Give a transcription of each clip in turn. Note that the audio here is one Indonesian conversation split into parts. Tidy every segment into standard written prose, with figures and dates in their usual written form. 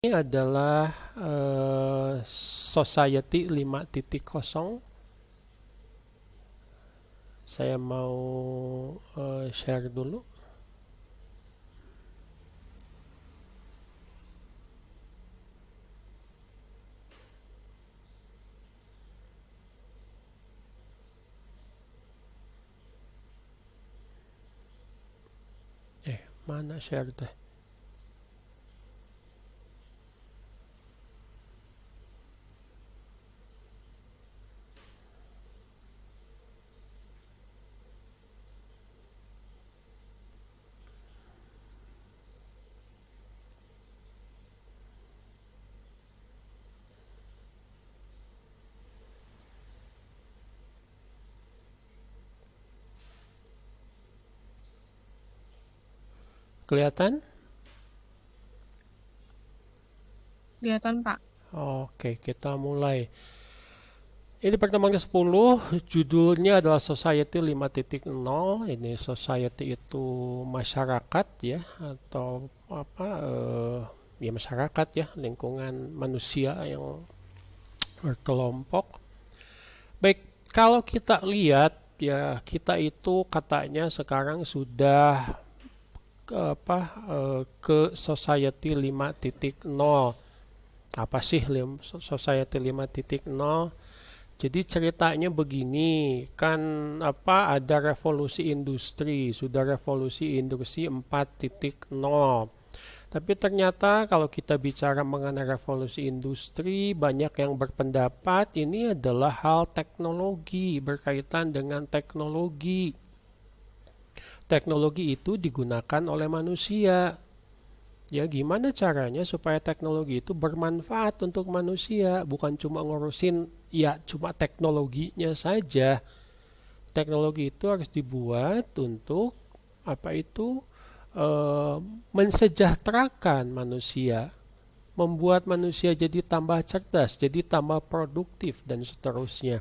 Ini adalah Society 5.0. Saya mau share dulu. Mana share teh? Kelihatan? Kelihatan, Pak. Oke, kita mulai. Ini pertemuan ke-10, judulnya adalah Society 5.0. Ini society itu masyarakat ya, atau apa ya masyarakat ya, lingkungan manusia yang berkelompok. Baik, kalau kita lihat ya, kita itu katanya sekarang sudah ke Society 5.0. Apa sih Society 5.0? Jadi ceritanya begini, kan ada revolusi industri, sudah revolusi industri 4.0. Tapi ternyata kalau kita bicara mengenai revolusi industri, banyak yang berpendapat ini adalah hal teknologi, berkaitan dengan teknologi. Teknologi itu digunakan oleh manusia. Ya, gimana caranya supaya teknologi itu bermanfaat untuk manusia, bukan cuma ngurusin ya cuma teknologinya saja. Teknologi itu harus dibuat untuk apa itu eh, mensejahterakan manusia, membuat manusia jadi tambah cerdas, jadi tambah produktif dan seterusnya.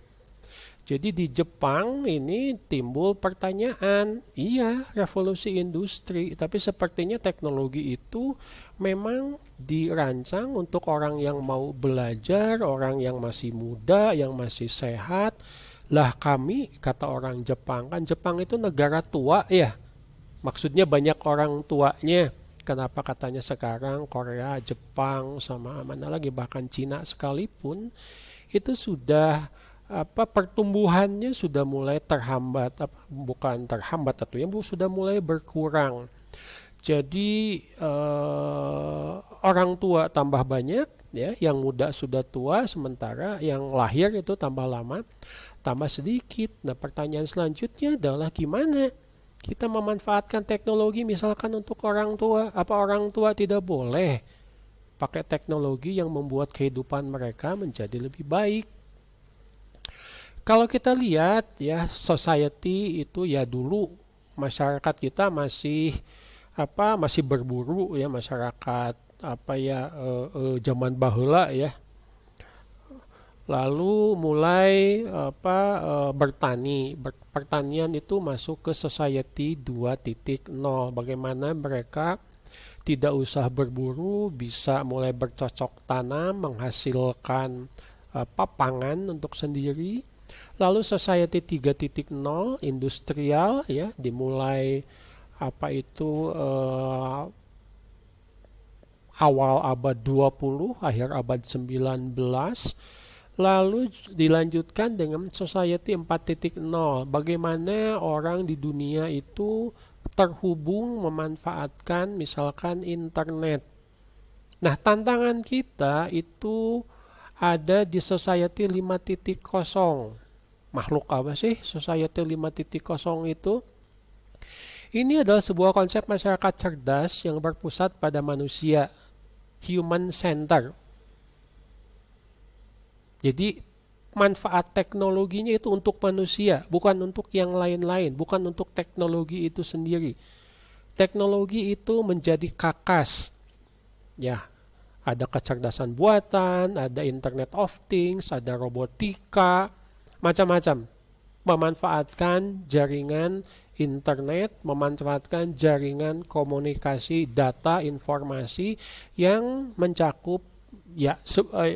Jadi di Jepang ini timbul pertanyaan, iya revolusi industri, tapi sepertinya teknologi itu memang dirancang untuk orang yang mau belajar, orang yang masih muda, yang masih sehat. Lah kami, kata orang Jepang, kan Jepang itu negara tua ya, maksudnya banyak orang tuanya. Kenapa katanya sekarang Korea, Jepang, sama mana lagi bahkan Cina sekalipun itu sudah pertumbuhannya sudah mulai terhambat, bukan terhambat atau yang sudah mulai berkurang. Jadi orang tua tambah banyak ya, yang muda sudah tua, sementara yang lahir itu tambah lama, tambah sedikit. Nah, pertanyaan selanjutnya adalah gimana kita memanfaatkan teknologi misalkan untuk orang tua? Apa orang tua tidak boleh pakai teknologi yang membuat kehidupan mereka menjadi lebih baik? Kalau kita lihat ya, society itu ya dulu masyarakat kita masih masih berburu ya, masyarakat zaman baheula ya. Lalu mulai bertani. Pertanian itu masuk ke society 2.0. Bagaimana mereka tidak usah berburu, bisa mulai bercocok tanam, menghasilkan pangan untuk sendiri. Lalu society 3.0 industrial ya, dimulai awal abad 20, akhir abad 19. Lalu dilanjutkan dengan society 4.0. Bagaimana orang di dunia itu terhubung memanfaatkan misalkan internet. Nah, tantangan kita itu ada di society 5.0. Makhluk apa sih society 5.0 itu? Ini adalah sebuah konsep masyarakat cerdas yang berpusat pada manusia, human center. Jadi manfaat teknologinya itu untuk manusia, bukan untuk yang lain-lain, bukan untuk teknologi itu sendiri. Teknologi itu menjadi kakas. Ya, ada kecerdasan buatan, ada Internet of Things, ada robotika, macam-macam. Memanfaatkan jaringan internet, memanfaatkan jaringan komunikasi data informasi yang mencakup ya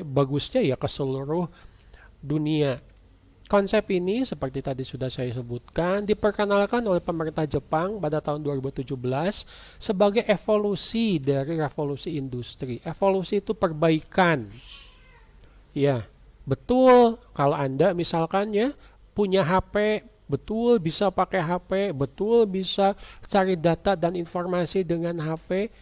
bagusnya ya ke seluruh dunia. Konsep ini seperti tadi sudah saya sebutkan diperkenalkan oleh pemerintah Jepang pada tahun 2017 sebagai evolusi dari revolusi industri. Evolusi itu perbaikan. Ya, betul kalau Anda misalkan ya punya HP, betul bisa pakai HP, betul bisa cari data dan informasi dengan HP.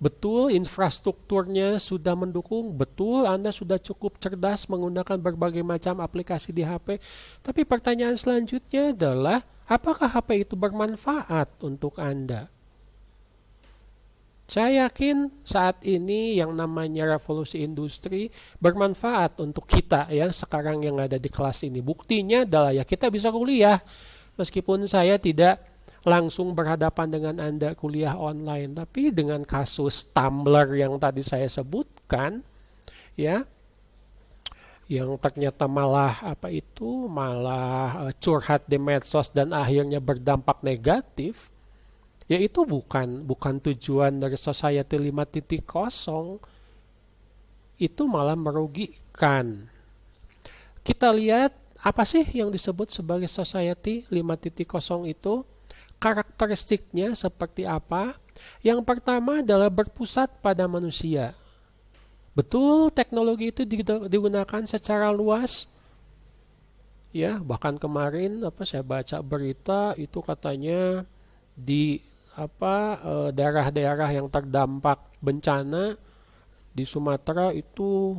Betul infrastrukturnya sudah mendukung, betul Anda sudah cukup cerdas menggunakan berbagai macam aplikasi di HP. Tapi pertanyaan selanjutnya adalah, apakah HP itu bermanfaat untuk Anda? Saya yakin saat ini yang namanya revolusi industri bermanfaat untuk kita ya sekarang yang ada di kelas ini. Buktinya adalah ya kita bisa kuliah meskipun saya tidak langsung berhadapan dengan Anda kuliah online, tapi dengan kasus Tumblr yang tadi saya sebutkan ya, yang ternyata malah curhat di medsos dan akhirnya berdampak negatif, ya itu bukan tujuan dari Society 5.0, itu malah merugikan. Kita lihat apa sih yang disebut sebagai Society 5.0 itu? Karakteristiknya seperti apa? Yang pertama adalah berpusat pada manusia. Betul, teknologi itu digunakan secara luas. Ya, bahkan kemarin saya baca berita itu katanya di daerah-daerah yang terdampak bencana di Sumatera itu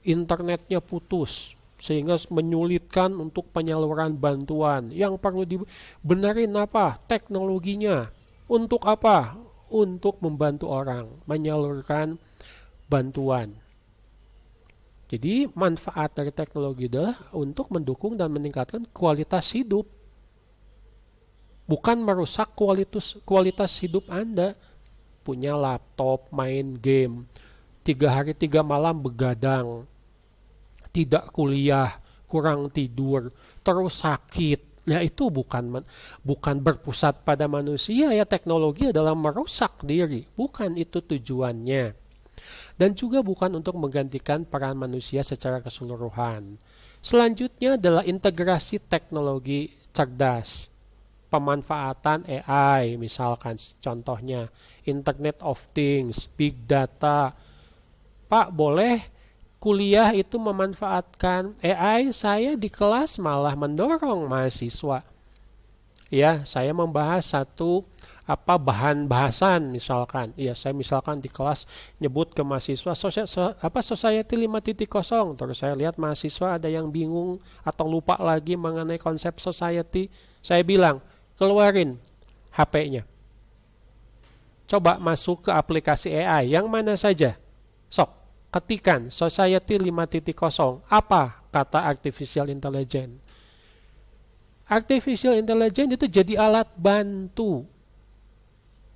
internetnya putus, sehingga menyulitkan untuk penyaluran bantuan. Yang perlu dibenerin apa? Teknologinya. Untuk apa? Untuk membantu orang menyalurkan bantuan. Jadi manfaat dari teknologi adalah untuk mendukung dan meningkatkan kualitas hidup. Bukan merusak kualitas hidup Anda. Punya laptop, main game, 3 hari 3 malam begadang, tidak kuliah, kurang tidur, terus sakit. Ya itu bukan berpusat pada manusia ya, teknologi adalah merusak diri, bukan itu tujuannya. Dan juga bukan untuk menggantikan peran manusia secara keseluruhan. Selanjutnya adalah integrasi teknologi cerdas. Pemanfaatan AI misalkan contohnya Internet of Things, Big Data. Pak, boleh kuliah itu memanfaatkan AI, saya di kelas malah mendorong mahasiswa. Ya, saya membahas satu bahan bahasan misalkan. Ya, saya misalkan di kelas nyebut ke mahasiswa Society 5.0, terus saya lihat mahasiswa ada yang bingung atau lupa lagi mengenai konsep society. Saya bilang, keluarin HP-nya. Coba masuk ke aplikasi AI yang mana saja. Sok, ketikan Society 5.0. Apa kata artificial intelligence? Artificial intelligence itu jadi alat bantu,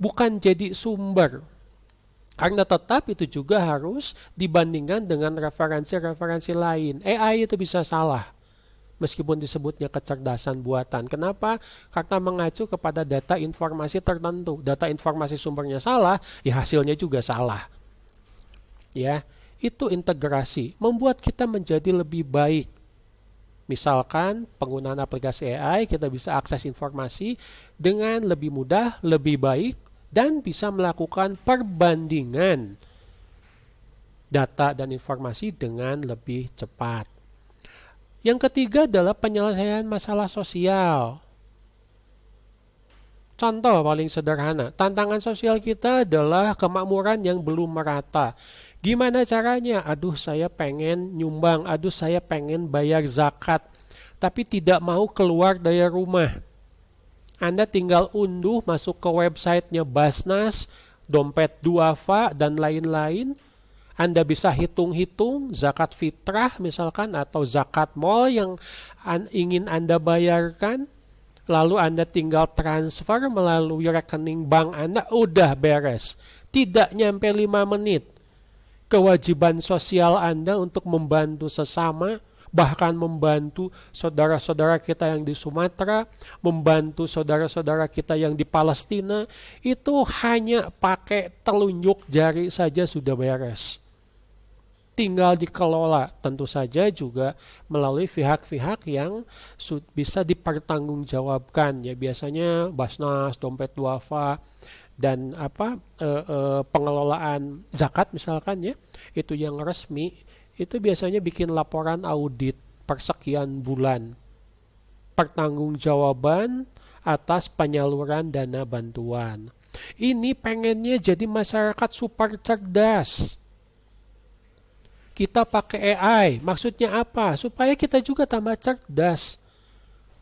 bukan jadi sumber. Karena tetap itu juga harus dibandingkan dengan referensi-referensi lain. AI itu bisa salah, meskipun disebutnya kecerdasan buatan. Kenapa? Karena mengacu kepada data informasi tertentu. Data informasi sumbernya salah, ya hasilnya juga salah. Ya, itu integrasi, membuat kita menjadi lebih baik. Misalkan penggunaan aplikasi AI, kita bisa akses informasi dengan lebih mudah, lebih baik, dan bisa melakukan perbandingan data dan informasi dengan lebih cepat. Yang ketiga adalah penyelesaian masalah sosial. Contoh paling sederhana, tantangan sosial kita adalah kemakmuran yang belum merata. Gimana caranya? Aduh, saya pengen nyumbang, aduh saya pengen bayar zakat, tapi tidak mau keluar dari rumah. Anda tinggal unduh masuk ke websitenya Basnas, dompet duafa, dan lain-lain. Anda bisa hitung-hitung zakat fitrah misalkan atau zakat mal yang ingin Anda bayarkan. Lalu Anda tinggal transfer melalui rekening bank Anda, udah beres. Tidak nyampe 5 menit. Kewajiban sosial Anda untuk membantu sesama, bahkan membantu saudara-saudara kita yang di Sumatera, membantu saudara-saudara kita yang di Palestina, itu hanya pakai telunjuk jari saja sudah beres. Tinggal dikelola, tentu saja juga melalui pihak-pihak yang bisa dipertanggungjawabkan, ya biasanya Basnas, Dompet Duafa, dan pengelolaan zakat misalkan ya, itu yang resmi, itu biasanya bikin laporan audit persekian bulan, pertanggungjawaban atas penyaluran dana bantuan. Ini pengennya jadi masyarakat super cerdas. Kita pakai AI, maksudnya apa? Supaya kita juga tambah cerdas.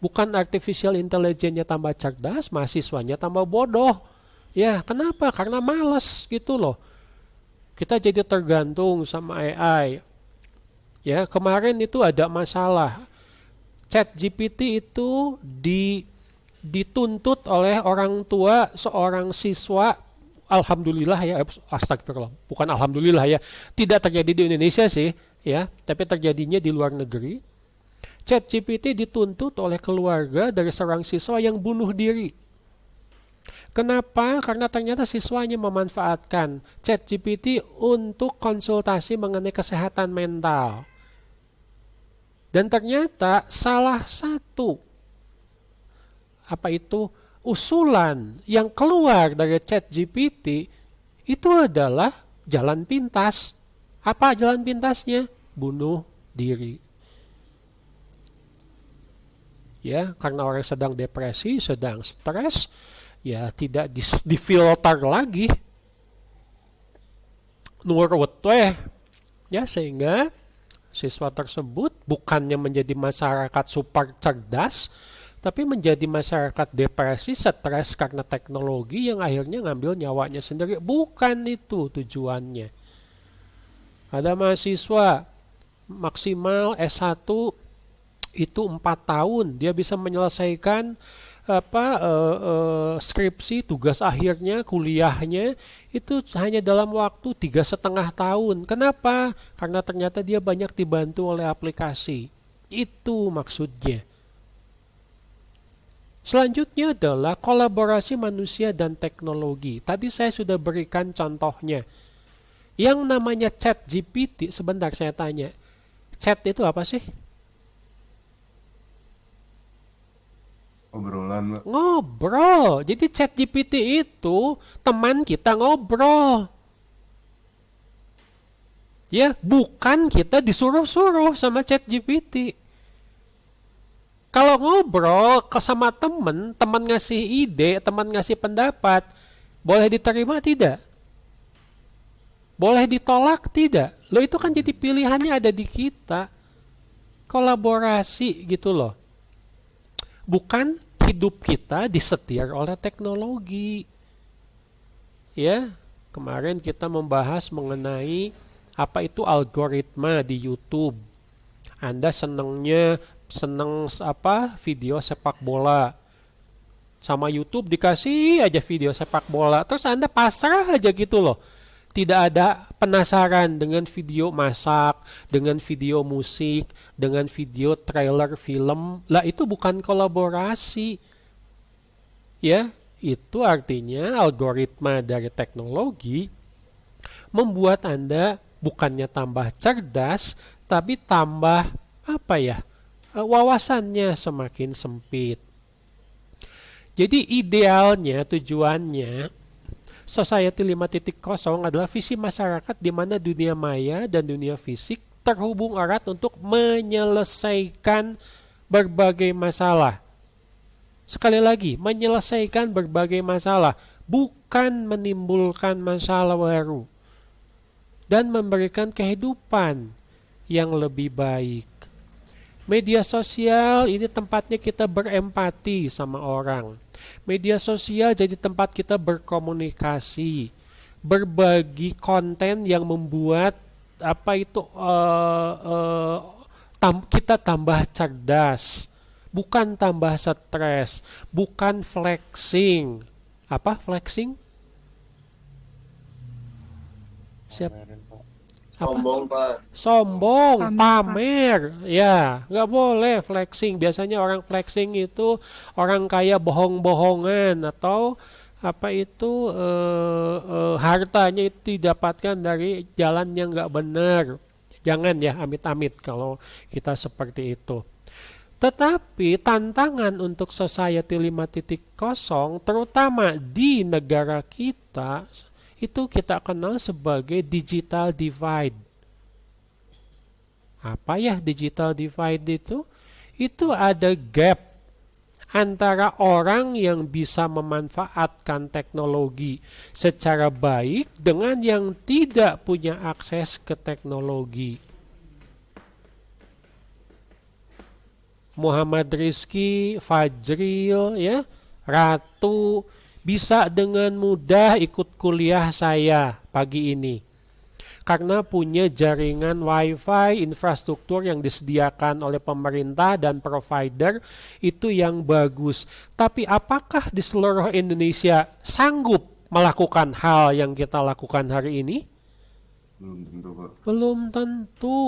Bukan artificial intelligence-nya tambah cerdas, mahasiswanya tambah bodoh. Ya, kenapa? Karena malas gitu loh. Kita jadi tergantung sama AI. Ya, kemarin itu ada masalah. ChatGPT itu dituntut oleh orang tua seorang siswa. Alhamdulillah ya, astagfirullah, bukan alhamdulillah ya, tidak terjadi di Indonesia sih, ya, tapi terjadinya di luar negeri. ChatGPT dituntut oleh keluarga dari seorang siswa yang bunuh diri. Kenapa? Karena ternyata siswanya memanfaatkan ChatGPT untuk konsultasi mengenai kesehatan mental. Dan ternyata salah satu usulan yang keluar dari ChatGPT itu adalah jalan pintas. Apa jalan pintasnya? Bunuh diri. Ya, karena orang sedang depresi, sedang stres, ya tidak difilter lagi. Nurut weh. Ya, sehingga siswa tersebut bukannya menjadi masyarakat super cerdas, tapi menjadi masyarakat depresi, stres karena teknologi yang akhirnya ngambil nyawanya sendiri. Bukan itu tujuannya. Ada mahasiswa maksimal S1 itu 4 tahun. Dia bisa menyelesaikan skripsi, tugas akhirnya, kuliahnya itu hanya dalam waktu 3,5 tahun. Kenapa? Karena ternyata dia banyak dibantu oleh aplikasi. Itu maksudnya. Selanjutnya adalah kolaborasi manusia dan teknologi. Tadi saya sudah berikan contohnya. Yang namanya ChatGPT, sebentar saya tanya. Chat itu apa sih? Obrolan, Mbak. Ngobrol. Jadi ChatGPT itu teman kita ngobrol. Ya, bukan kita disuruh-suruh sama ChatGPT. Kalau ngobrol sama teman ngasih ide, teman ngasih pendapat, boleh diterima tidak? Boleh ditolak tidak? Loh, itu kan jadi pilihannya ada di kita. Kolaborasi gitu loh. Bukan hidup kita disetir oleh teknologi. Ya, kemarin kita membahas mengenai apa itu algoritma di YouTube. Anda seneng video sepak bola. Sama YouTube dikasih aja video sepak bola, terus Anda pasrah aja gitu loh. Tidak ada penasaran dengan video masak, dengan video musik, dengan video trailer film. Lah itu bukan kolaborasi. Ya, itu artinya algoritma dari teknologi membuat Anda bukannya tambah cerdas, tapi tambah wawasannya semakin sempit. Jadi idealnya, tujuannya Society 5.0 adalah visi masyarakat di mana dunia maya dan dunia fisik terhubung erat untuk menyelesaikan berbagai masalah. Sekali lagi, menyelesaikan berbagai masalah, bukan menimbulkan masalah baru. Dan memberikan kehidupan yang lebih baik. Media sosial ini tempatnya kita berempati sama orang. Media sosial jadi tempat kita berkomunikasi, berbagi konten yang membuat kita tambah cerdas, bukan tambah stres, bukan flexing. Apa flexing? Siap. Apa? Sombong, Pak. Sombong, Pamer, Pak. pamer, ya nggak boleh flexing. Biasanya orang flexing itu orang kaya bohong-bohongan atau apa itu hartanya itu didapatkan dari jalan yang nggak benar. Jangan ya amit-amit kalau kita seperti itu. Tetapi tantangan untuk Society 5.0 terutama di negara kita itu kita kenal sebagai digital divide. Apa ya digital divide itu? Itu ada gap antara orang yang bisa memanfaatkan teknologi secara baik dengan yang tidak punya akses ke teknologi. Muhammad Rizky, Fajril, ya, Ratu bisa dengan mudah ikut kuliah saya pagi ini karena punya jaringan wifi, infrastruktur yang disediakan oleh pemerintah dan provider itu yang bagus. Tapi apakah di seluruh Indonesia sanggup melakukan hal yang kita lakukan hari ini? Belum tentu, Pak. Belum tentu.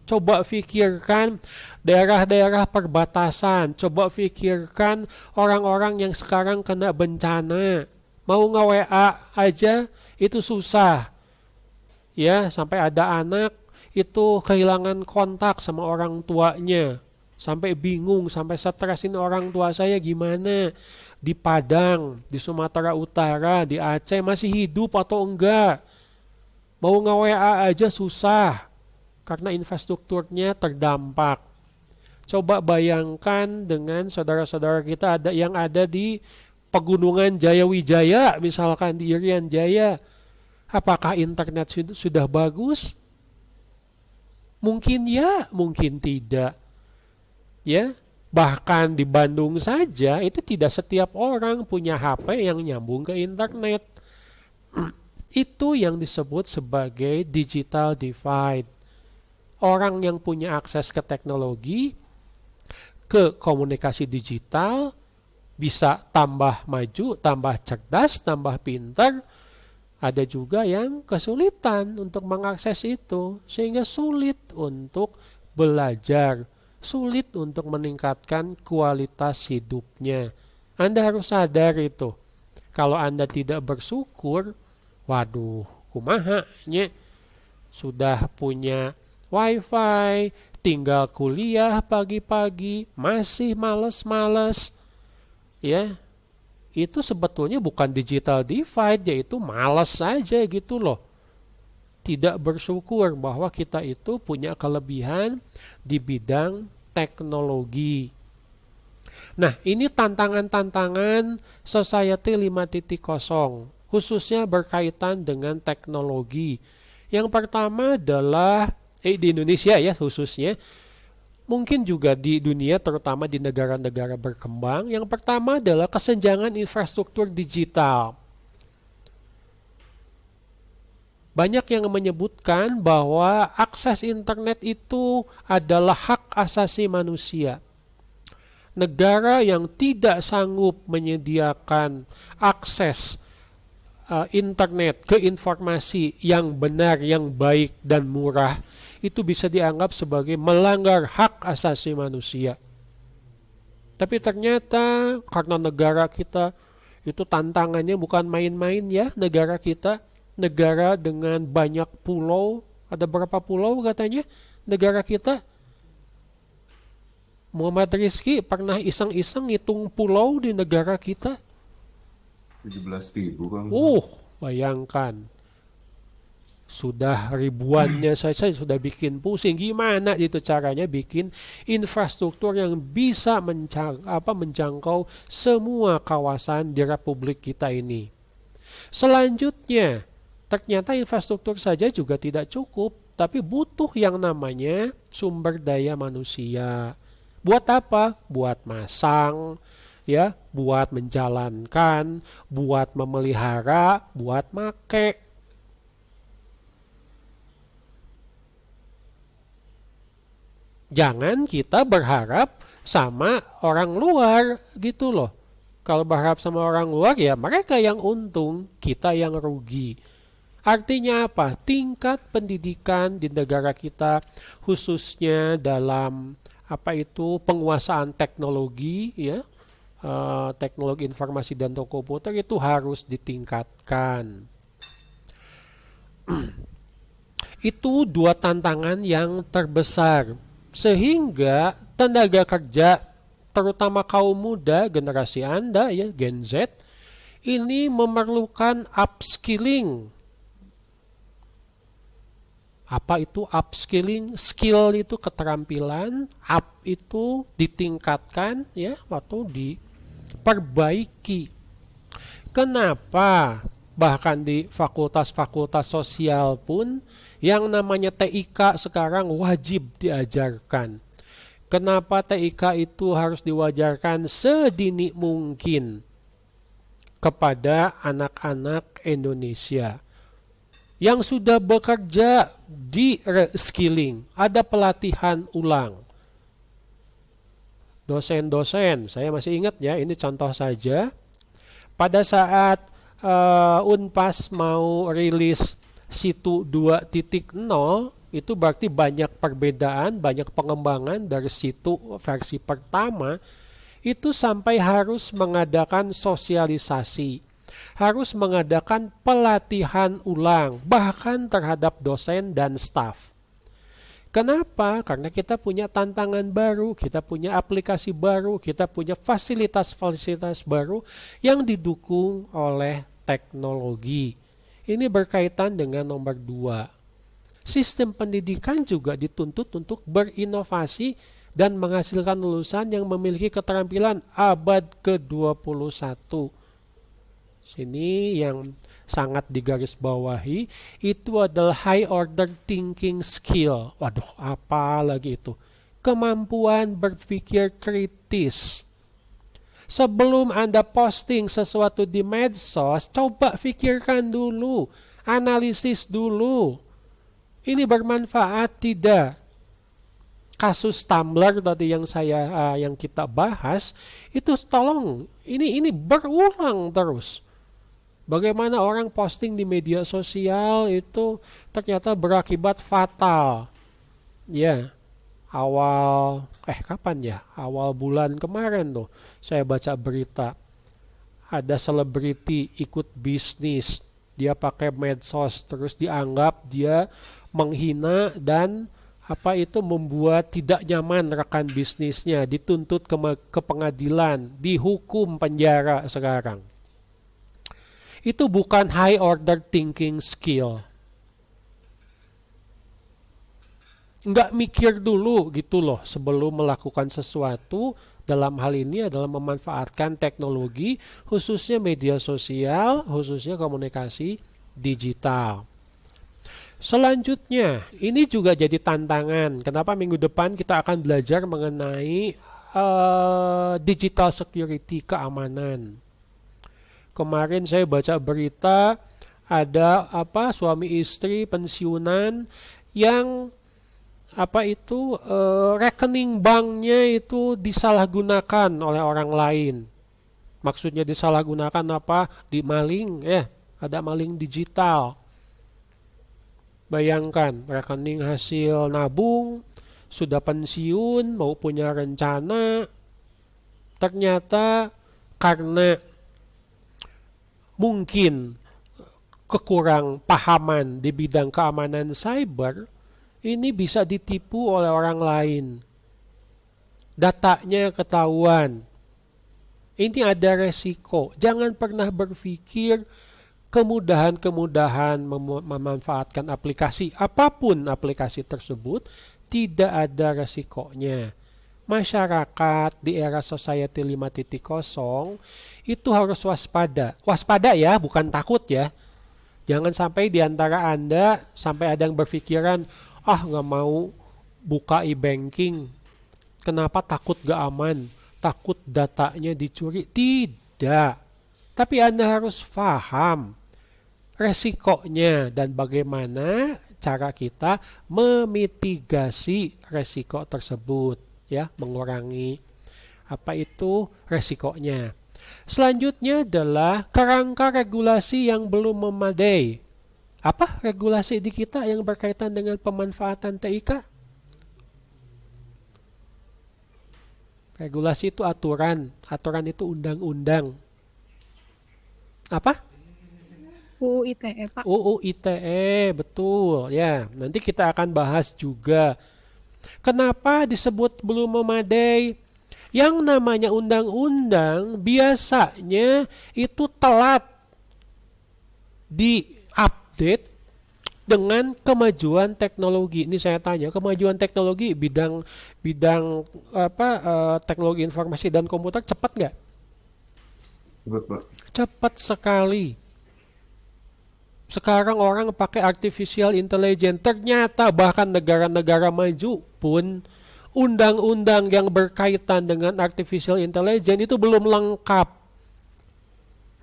Coba pikirkan daerah-daerah perbatasan. Coba pikirkan orang-orang yang sekarang kena bencana. Mau nge-WA aja itu susah. Ya, sampai ada anak itu kehilangan kontak sama orang tuanya. Sampai bingung, sampai stresin orang tua saya gimana. Di Padang, di Sumatera Utara, di Aceh masih hidup atau enggak. Mau nge-WA aja susah. Karena infrastrukturnya terdampak. Coba bayangkan dengan saudara-saudara kita yang ada di pegunungan Jayawijaya, misalkan di Irian Jaya. Apakah internet sudah bagus? Mungkin ya, mungkin tidak. Ya, bahkan di Bandung saja itu tidak setiap orang punya HP yang nyambung ke internet. Itu yang disebut sebagai digital divide. Orang yang punya akses ke teknologi, ke komunikasi digital, bisa tambah maju, tambah cerdas, tambah pintar. Ada juga yang kesulitan untuk mengakses itu, sehingga sulit untuk belajar, sulit untuk meningkatkan kualitas hidupnya. Anda harus sadar itu. Kalau Anda tidak bersyukur, waduh, kumahanya sudah punya wifi, tinggal kuliah pagi-pagi, masih males-males, ya, itu sebetulnya bukan digital divide, yaitu malas saja gitu loh. Tidak bersyukur bahwa kita itu punya kelebihan di bidang teknologi. Nah, ini tantangan-tantangan Society 5.0, khususnya berkaitan dengan teknologi. Yang pertama adalah di Indonesia ya khususnya, mungkin juga di dunia terutama di negara-negara berkembang. Yang pertama adalah kesenjangan infrastruktur digital. Banyak yang menyebutkan bahwa akses internet itu adalah hak asasi manusia. Negara yang tidak sanggup menyediakan akses internet ke informasi yang benar, yang baik dan murah, itu bisa dianggap sebagai melanggar hak asasi manusia. Tapi ternyata karena negara kita itu tantangannya bukan main-main ya, negara kita, negara dengan banyak pulau, ada berapa pulau katanya negara kita? Muhammad Rizky pernah iseng-iseng ngitung pulau di negara kita. 17.000 kan. Bayangkan. Sudah ribuannya saya sudah bikin pusing. Gimana itu caranya bikin infrastruktur yang bisa menjangkau semua kawasan di Republik kita ini. Selanjutnya, ternyata infrastruktur saja juga tidak cukup, tapi butuh yang namanya sumber daya manusia. Buat apa? Buat masang, ya, buat menjalankan, buat memelihara, buat make. Jangan kita berharap sama orang luar gitu loh. Kalau berharap sama orang luar ya mereka yang untung, kita yang rugi. Artinya apa? Tingkat pendidikan di negara kita khususnya dalam penguasaan teknologi ya, teknologi informasi dan komputer itu harus ditingkatkan. Itu dua tantangan yang terbesar sehingga tenaga kerja terutama kaum muda generasi Anda ya Gen Z ini memerlukan upskilling. Apa itu upskilling? Skill itu keterampilan, up itu ditingkatkan ya atau diperbaiki. Kenapa? Bahkan di fakultas-fakultas sosial pun yang namanya TIK sekarang wajib diajarkan. Kenapa TIK itu harus diwajarkan sedini mungkin kepada anak-anak Indonesia yang sudah bekerja di reskilling, ada pelatihan ulang. Dosen-dosen, saya masih ingat ya, ini contoh saja. Pada saat Unpas mau rilis situ 2.0, itu berarti banyak perbedaan, banyak pengembangan dari situ versi pertama, itu sampai harus mengadakan sosialisasi. Harus mengadakan pelatihan ulang, bahkan terhadap dosen dan staf. Kenapa? Karena kita punya tantangan baru, kita punya aplikasi baru, kita punya fasilitas-fasilitas baru yang didukung oleh teknologi. Ini berkaitan dengan nomor 2. Sistem pendidikan juga dituntut untuk berinovasi dan menghasilkan lulusan yang memiliki keterampilan abad ke-21. Sini yang sangat digarisbawahi itu adalah high order thinking skill. Waduh, apa lagi itu? Kemampuan berpikir kritis. Sebelum Anda posting sesuatu di medsos, coba pikirkan dulu, analisis dulu. Ini bermanfaat tidak? Kasus Tumblr tadi yang kita bahas itu tolong ini berulang terus. Bagaimana orang posting di media sosial itu ternyata berakibat fatal. Ya, kapan ya? Awal bulan kemarin tuh saya baca berita. Ada selebriti ikut bisnis. Dia pakai medsos terus dianggap dia menghina dan membuat tidak nyaman rekan bisnisnya. Dituntut ke pengadilan, dihukum penjara sekarang. Itu bukan high order thinking skill. Nggak mikir dulu gitu loh sebelum melakukan sesuatu. Dalam hal ini adalah memanfaatkan teknologi, khususnya media sosial, khususnya komunikasi digital. Selanjutnya, ini juga jadi tantangan. Kenapa minggu depan kita akan belajar mengenai digital security, keamanan. Kemarin saya baca berita ada suami istri pensiunan yang rekening banknya itu disalahgunakan oleh orang lain. Maksudnya disalahgunakan dimaling ada maling digital. Bayangkan rekening hasil nabung, sudah pensiun, mau punya rencana, ternyata karena mungkin kekurang pahaman di bidang keamanan cyber, ini bisa ditipu oleh orang lain. Datanya ketahuan. Ini ada resiko. Jangan pernah berpikir kemudahan-kemudahan memanfaatkan aplikasi. Apapun aplikasi tersebut, tidak ada resikonya. Masyarakat di era Society 5.0 itu harus waspada. Waspada ya, bukan takut ya. Jangan sampai di antara Anda sampai ada yang berpikiran, nggak mau buka e-banking. Kenapa? Takut gak aman, takut datanya dicuri. Tidak. Tapi Anda harus paham resikonya dan bagaimana cara kita memitigasi resiko tersebut. Ya, mengurangi resikonya. Selanjutnya adalah kerangka regulasi yang belum memadai. Apa regulasi di kita yang berkaitan dengan pemanfaatan TIK? Regulasi itu aturan, aturan itu undang-undang. Apa? UU ITE, Pak. UU ITE, betul ya. Nanti kita akan bahas juga. Kenapa disebut belum memadai? Yang namanya undang-undang biasanya itu telat di-update dengan kemajuan teknologi. Ini saya tanya, kemajuan teknologi bidang bidang teknologi informasi dan komputer cepat nggak? Cepet, Pak. Cepat sekali. Sekarang orang pakai artificial intelligence. Ternyata bahkan negara-negara maju pun undang-undang yang berkaitan dengan artificial intelligence itu belum lengkap.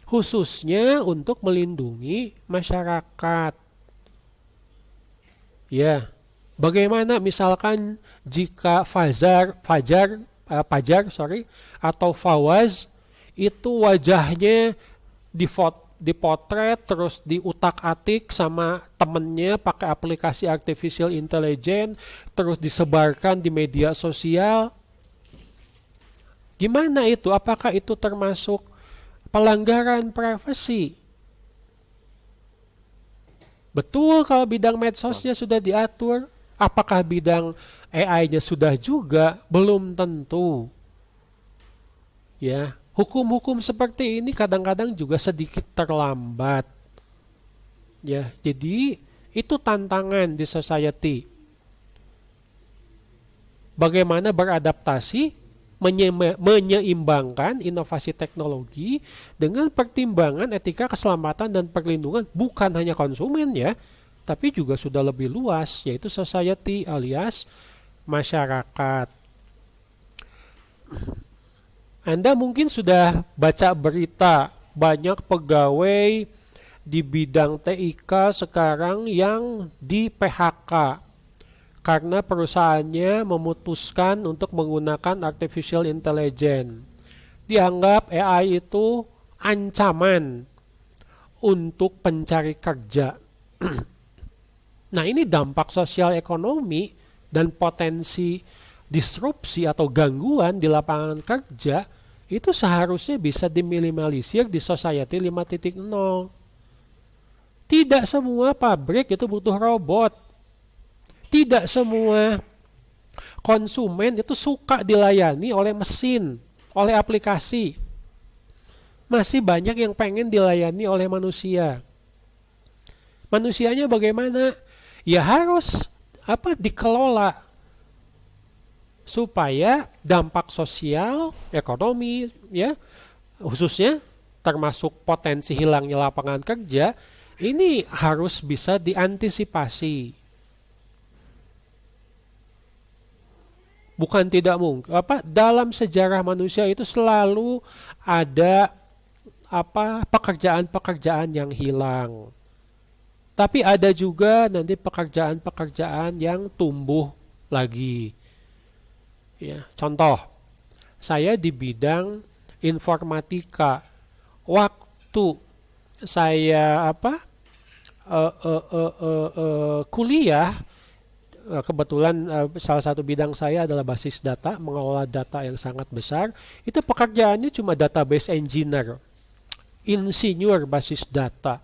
Khususnya untuk melindungi masyarakat. Ya, bagaimana misalkan jika Fajar atau Fawaz itu wajahnya dipotret terus diutak-atik sama temennya pakai aplikasi artificial intelligence terus disebarkan di media sosial. Gimana itu? Apakah itu termasuk pelanggaran privasi? Betul kalau bidang medsosnya sudah diatur. Apakah bidang AI-nya sudah juga? Belum tentu. Ya, hukum-hukum seperti ini kadang-kadang juga sedikit terlambat. Ya, jadi itu tantangan di society. Bagaimana beradaptasi, menyeimbangkan inovasi teknologi dengan pertimbangan etika keselamatan dan perlindungan bukan hanya konsumen ya, tapi juga sudah lebih luas yaitu society alias masyarakat. Anda mungkin sudah baca berita banyak pegawai di bidang TIK sekarang yang di PHK karena perusahaannya memutuskan untuk menggunakan artificial intelligence. Dianggap AI itu ancaman untuk pencari kerja. Nah, ini dampak sosial ekonomi dan potensi disrupsi atau gangguan di lapangan kerja itu seharusnya bisa diminimalisir di society 5.0. Tidak semua pabrik itu butuh robot. Tidak semua konsumen itu suka dilayani oleh mesin, oleh aplikasi. Masih banyak yang pengen dilayani oleh manusia. Manusianya bagaimana? Ya harus dikelola supaya dampak sosial, ekonomi ya, khususnya termasuk potensi hilangnya lapangan kerja, ini harus bisa diantisipasi. Bukan tidak mungkin. Dalam sejarah manusia itu selalu ada pekerjaan-pekerjaan yang hilang. Tapi ada juga nanti pekerjaan-pekerjaan yang tumbuh lagi. Ya, contoh, saya di bidang informatika. Waktu saya kuliah, kebetulan salah satu bidang saya adalah basis data, mengelola data yang sangat besar. Itu pekerjaannya cuma database engineer, insinyur basis data.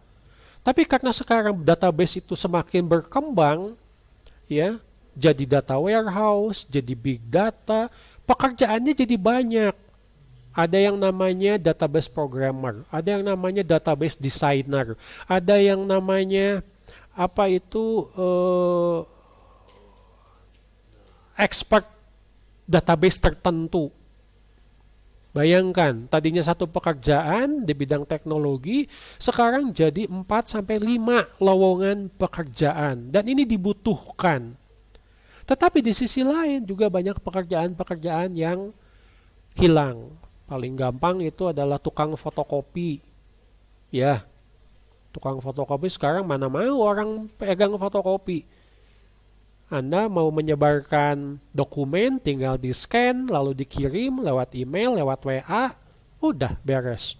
Tapi karena sekarang database itu semakin berkembang, ya, jadi data warehouse, jadi big data, pekerjaannya jadi banyak. Ada yang namanya database programmer, ada yang namanya database designer, ada yang namanya expert database tertentu. Bayangkan, tadinya satu pekerjaan di bidang teknologi, sekarang jadi 4-5 lowongan pekerjaan. Dan ini dibutuhkan. Tetapi di sisi lain juga banyak pekerjaan-pekerjaan yang hilang. Paling gampang itu adalah tukang fotokopi. Ya, tukang fotokopi sekarang mana mau orang pegang fotokopi. Anda mau menyebarkan dokumen, tinggal di-scan, lalu dikirim lewat email, lewat WA, udah beres.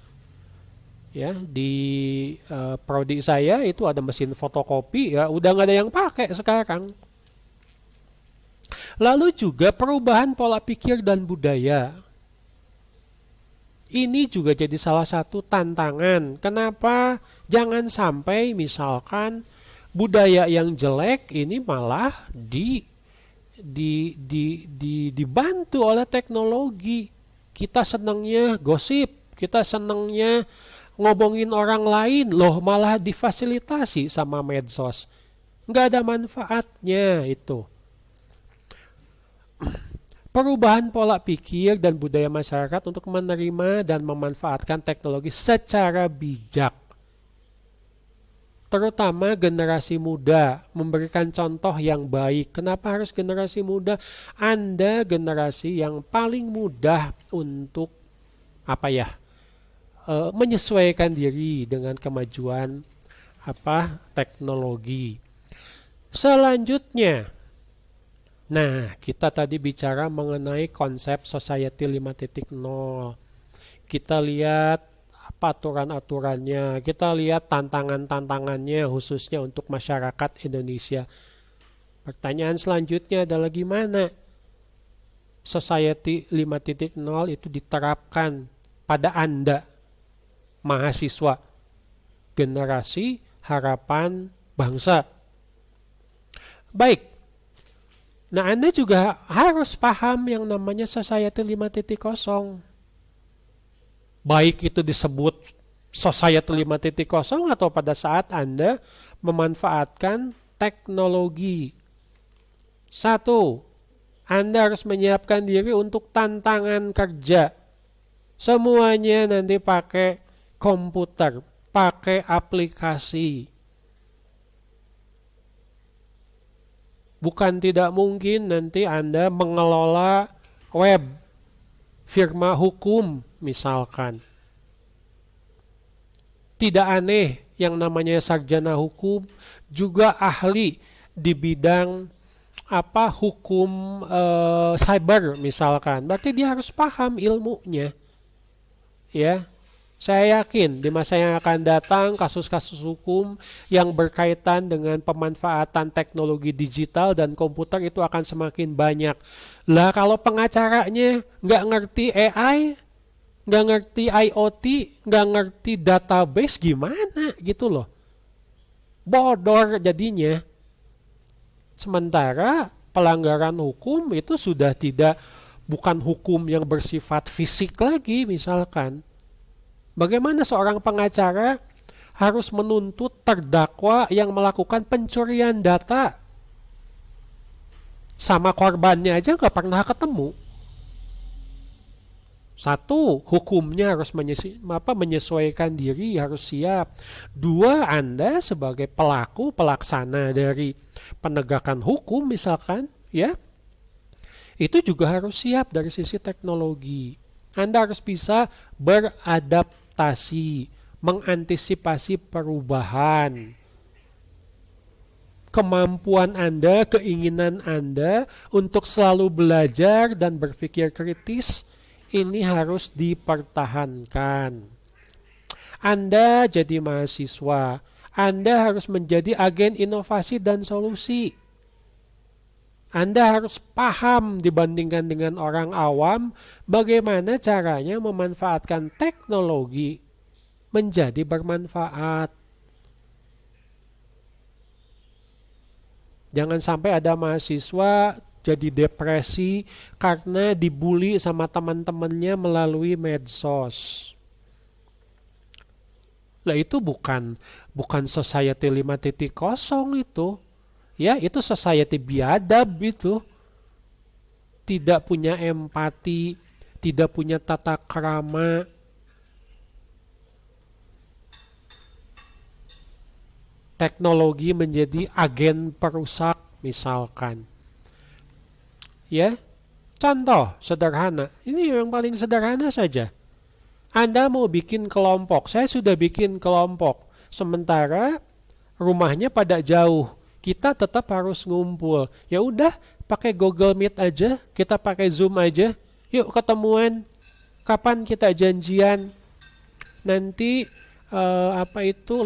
Ya, di prodi saya itu ada mesin fotokopi, ya udah nggak ada yang pakai sekarang. Lalu juga perubahan pola pikir dan budaya. Ini juga jadi salah satu tantangan. Kenapa jangan sampai misalkan budaya yang jelek ini malah dibantu oleh teknologi. Kita senangnya gosip, kita senangnya ngomongin orang lain, loh malah difasilitasi sama medsos. Nggak ada manfaatnya itu. Perubahan pola pikir dan budaya masyarakat untuk menerima dan memanfaatkan teknologi secara bijak. Terutama generasi muda, memberikan contoh yang baik. Kenapa harus generasi muda? Anda generasi yang paling mudah untuk menyesuaikan diri dengan kemajuan teknologi. Selanjutnya, nah, kita tadi bicara mengenai konsep Society 5.0. Kita lihat aturan-aturannya, kita lihat tantangan-tantangannya khususnya untuk masyarakat Indonesia. Pertanyaan selanjutnya adalah gimana Society 5.0 itu diterapkan pada Anda, mahasiswa, generasi harapan bangsa. Baik. Nah, Anda juga harus paham yang namanya Society 5.0. Baik itu disebut Society 5.0 atau pada saat Anda memanfaatkan teknologi. Satu, Anda harus menyiapkan diri untuk tantangan kerja. Semuanya nanti pakai komputer, pakai aplikasi. Bukan tidak mungkin nanti Anda mengelola web, firma hukum misalkan. Tidak aneh yang namanya sarjana hukum juga ahli di bidang hukum cyber misalkan. Berarti dia harus paham ilmunya. Ya. Saya yakin di masa yang akan datang kasus-kasus hukum yang berkaitan dengan pemanfaatan teknologi digital dan komputer itu akan semakin banyak. Lah kalau pengacaranya nggak ngerti AI, nggak ngerti IoT, nggak ngerti database gimana gitu loh. Bodor jadinya. Sementara pelanggaran hukum itu sudah bukan hukum yang bersifat fisik lagi misalkan. Bagaimana seorang pengacara harus menuntut terdakwa yang melakukan pencurian data? Sama korbannya aja nggak pernah ketemu. Satu, hukumnya harus menyesuaikan diri, harus siap. Dua, Anda sebagai pelaku, pelaksana dari penegakan hukum misalkan, ya, itu juga harus siap dari sisi teknologi. Anda harus bisa beradaptasi, mengantisipasi perubahan. Kemampuan Anda, keinginan Anda untuk selalu belajar dan berpikir kritis, ini harus dipertahankan. Anda jadi mahasiswa, Anda harus menjadi agen inovasi dan solusi. Anda harus paham dibandingkan dengan orang awam bagaimana caranya memanfaatkan teknologi menjadi bermanfaat. Jangan sampai ada mahasiswa jadi depresi karena dibully sama teman-temannya melalui medsos. Lah itu bukan Society 5.0 itu. Ya, itu society biadab itu. Tidak punya empati, tidak punya tata krama. Teknologi menjadi agen perusak misalkan. Ya, contoh sederhana. Ini yang paling sederhana saja. Anda mau bikin kelompok, saya sudah bikin kelompok. Sementara rumahnya pada jauh. Kita tetap harus ngumpul. Ya udah, pakai Google Meet aja, kita pakai Zoom aja. Yuk ketemuan. Kapan kita janjian? Nanti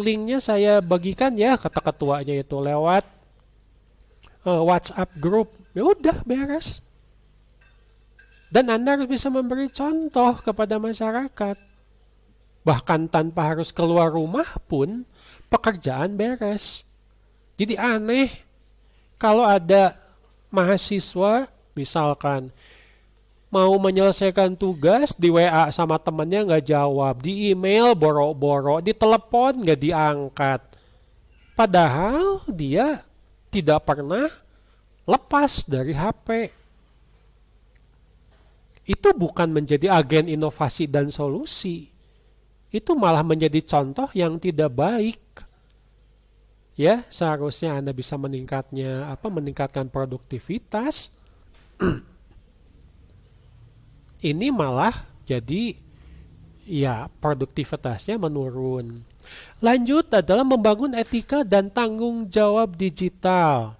linknya saya bagikan ya kata ketuanya itu lewat WhatsApp group. Ya udah beres. Dan Anda harus bisa memberi contoh kepada masyarakat. Bahkan tanpa harus keluar rumah pun pekerjaan beres. Jadi aneh kalau ada mahasiswa misalkan mau menyelesaikan tugas di WA sama temannya nggak jawab, di email boro-boro, di telepon nggak diangkat. Padahal dia tidak pernah lepas dari HP. Itu bukan menjadi agen inovasi dan solusi. Itu malah menjadi contoh yang tidak baik. Ya, seharusnya Anda bisa meningkatkan produktivitas. Ini malah jadi ya produktivitasnya menurun. Lanjut adalah membangun etika dan tanggung jawab digital.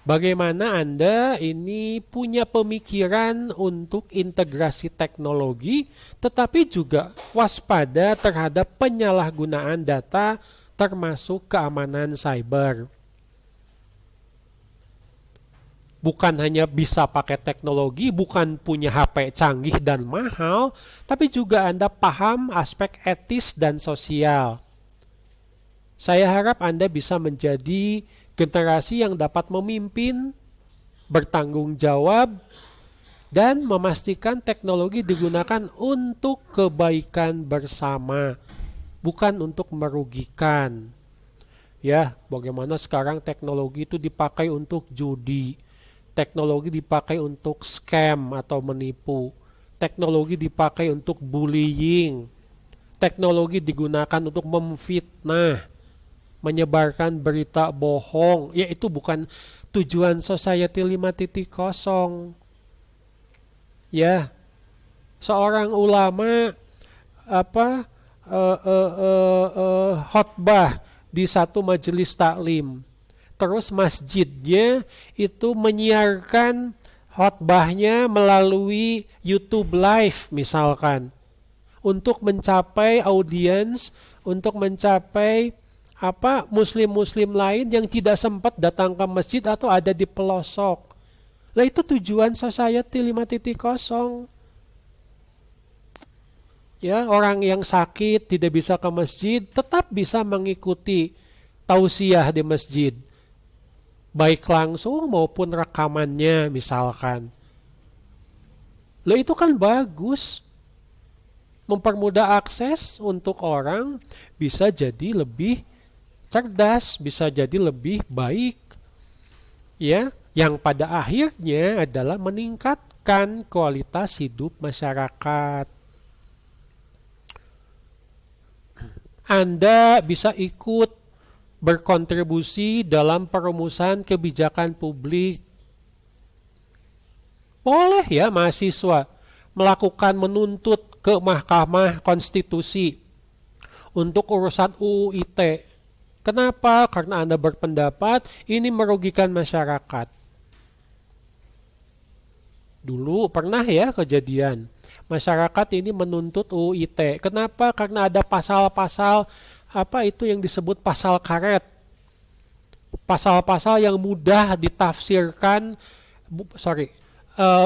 Bagaimana Anda ini punya pemikiran untuk integrasi teknologi, tetapi juga waspada terhadap penyalahgunaan data termasuk keamanan cyber. Bukan hanya bisa pakai teknologi, bukan punya HP canggih dan mahal, tapi juga Anda paham aspek etis dan sosial. Saya harap Anda bisa menjadi generasi yang dapat memimpin, bertanggung jawab, dan memastikan teknologi digunakan untuk kebaikan bersama, bukan untuk merugikan. Ya, bagaimana sekarang teknologi itu dipakai untuk judi, teknologi dipakai untuk scam atau menipu, teknologi dipakai untuk bullying, teknologi digunakan untuk memfitnah, menyebarkan berita bohong, yaitu bukan tujuan Society 5.0. Ya, seorang ulama khotbah di satu majelis taklim, terus masjidnya itu menyiarkan khotbahnya melalui YouTube Live misalkan, untuk mencapai audiens, untuk mencapai muslim-muslim lain yang tidak sempat datang ke masjid atau ada di pelosok. Lah itu tujuan Society 5.0. Ya, orang yang sakit tidak bisa ke masjid tetap bisa mengikuti tausiah di masjid, baik langsung maupun rekamannya misalkan. Lah itu kan bagus. Mempermudah akses untuk orang bisa jadi lebih cerdas, bisa jadi lebih baik, ya, yang pada akhirnya adalah meningkatkan kualitas hidup masyarakat. Anda bisa ikut berkontribusi dalam perumusan kebijakan publik. Boleh ya mahasiswa melakukan menuntut ke Mahkamah Konstitusi untuk urusan UU ITE. Kenapa? Karena Anda berpendapat ini merugikan masyarakat. Dulu pernah ya kejadian. Masyarakat ini menuntut UU ITE. Kenapa? Karena ada pasal-pasal yang disebut pasal karet. Pasal-pasal yang mudah ditafsirkan,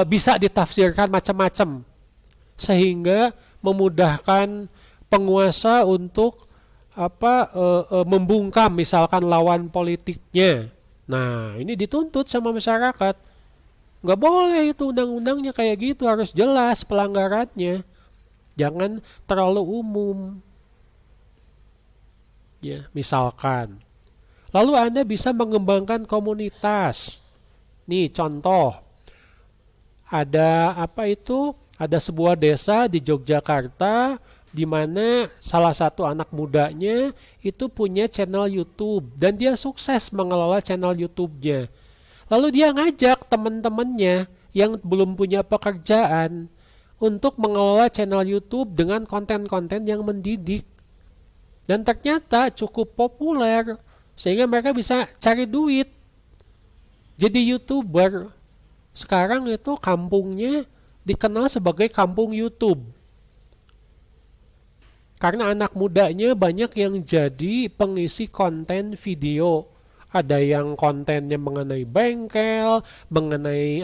bisa ditafsirkan macam-macam. Sehingga memudahkan penguasa untuk membungkam misalkan lawan politiknya. Nah, ini dituntut sama masyarakat. Nggak boleh itu undang-undangnya kayak gitu, harus jelas pelanggarannya. Jangan terlalu umum. Ya, misalkan. Lalu Anda bisa mengembangkan komunitas. Nih contoh. Ada ada sebuah desa di Yogyakarta di mana salah satu anak mudanya itu punya channel YouTube dan dia sukses mengelola channel YouTube-nya. Lalu dia ngajak teman-temannya yang belum punya pekerjaan untuk mengelola channel YouTube dengan konten-konten yang mendidik. Dan ternyata cukup populer sehingga mereka bisa cari duit. Jadi YouTuber. Sekarang itu kampungnya dikenal sebagai kampung YouTube. Karena anak mudanya banyak yang jadi pengisi konten video. Ada yang kontennya mengenai bengkel, mengenai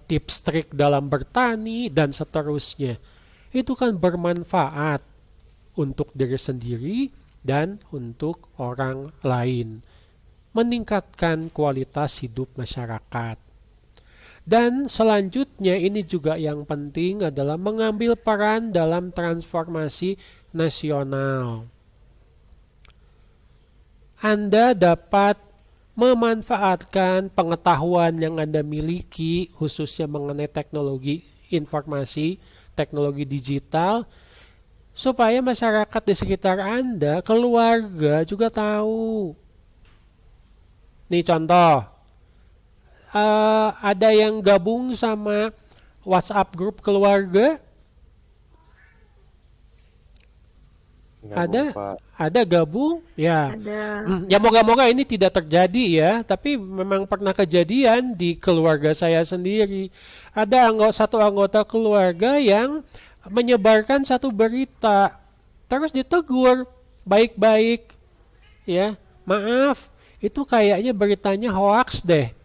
tips trik dalam bertani dan seterusnya. Itu kan bermanfaat untuk diri sendiri dan untuk orang lain. Meningkatkan kualitas hidup masyarakat. Dan selanjutnya ini juga yang penting adalah mengambil peran dalam transformasi nasional. Anda dapat memanfaatkan pengetahuan yang Anda miliki khususnya mengenai teknologi informasi, teknologi digital supaya masyarakat di sekitar Anda, keluarga juga tahu. Nih contoh. Ada yang gabung sama WhatsApp grup keluarga? Gabung, Pak. Ada gabung? Ya. Ada. Ya moga-moga ini tidak terjadi ya, tapi memang pernah kejadian di keluarga saya sendiri. Ada satu anggota keluarga yang menyebarkan satu berita, terus ditegur baik-baik. Ya, maaf, itu kayaknya beritanya hoax deh.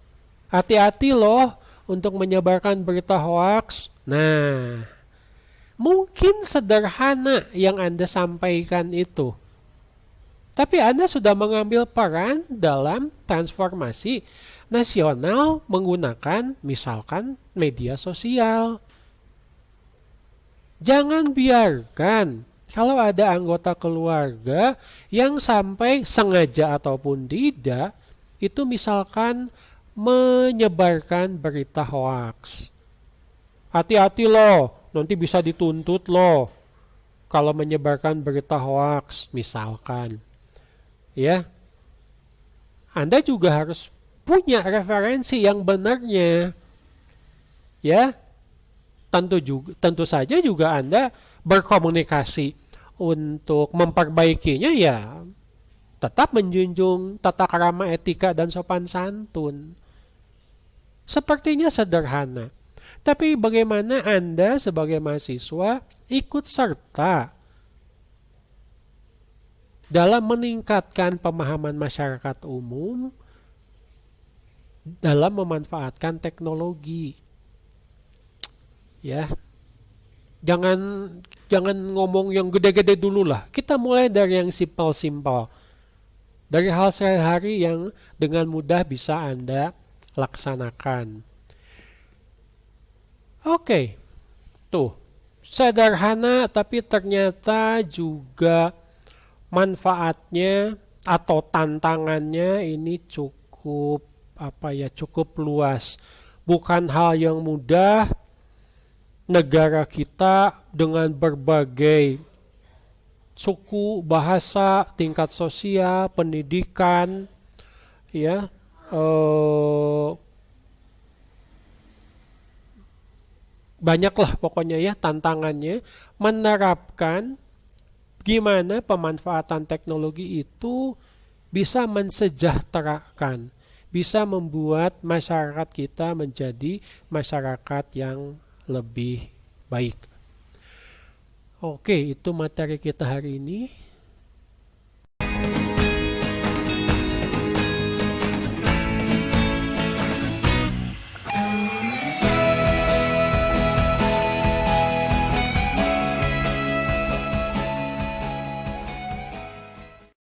Hati-hati loh untuk menyebarkan berita hoax. Nah, mungkin sederhana yang Anda sampaikan itu. Tapi Anda sudah mengambil peran dalam transformasi nasional menggunakan misalkan media sosial. Jangan biarkan kalau ada anggota keluarga yang sampai sengaja ataupun tidak, itu misalkan menyebarkan berita hoaks. Hati-hati loh, nanti bisa dituntut loh kalau menyebarkan berita hoaks misalkan. Ya. Anda juga harus punya referensi yang benarnya. Ya. Tentu saja juga Anda berkomunikasi untuk memperbaikinya ya tetap menjunjung tata krama etika dan sopan santun. Sepertinya sederhana. Tapi bagaimana Anda sebagai mahasiswa ikut serta dalam meningkatkan pemahaman masyarakat umum dalam memanfaatkan teknologi. Ya. Jangan ngomong yang gede-gede dulu lah. Kita mulai dari yang simpel-simpel. Dari hal sehari-hari yang dengan mudah bisa Anda laksanakan. Oke, tuh sederhana tapi ternyata juga manfaatnya atau tantangannya ini cukup cukup luas. Bukan hal yang mudah. Negara kita dengan berbagai suku, bahasa, tingkat sosial, pendidikan, ya. Banyaklah pokoknya ya tantangannya menerapkan gimana pemanfaatan teknologi itu bisa mensejahterakan, bisa membuat masyarakat kita menjadi masyarakat yang lebih baik. Oke, itu materi kita hari ini.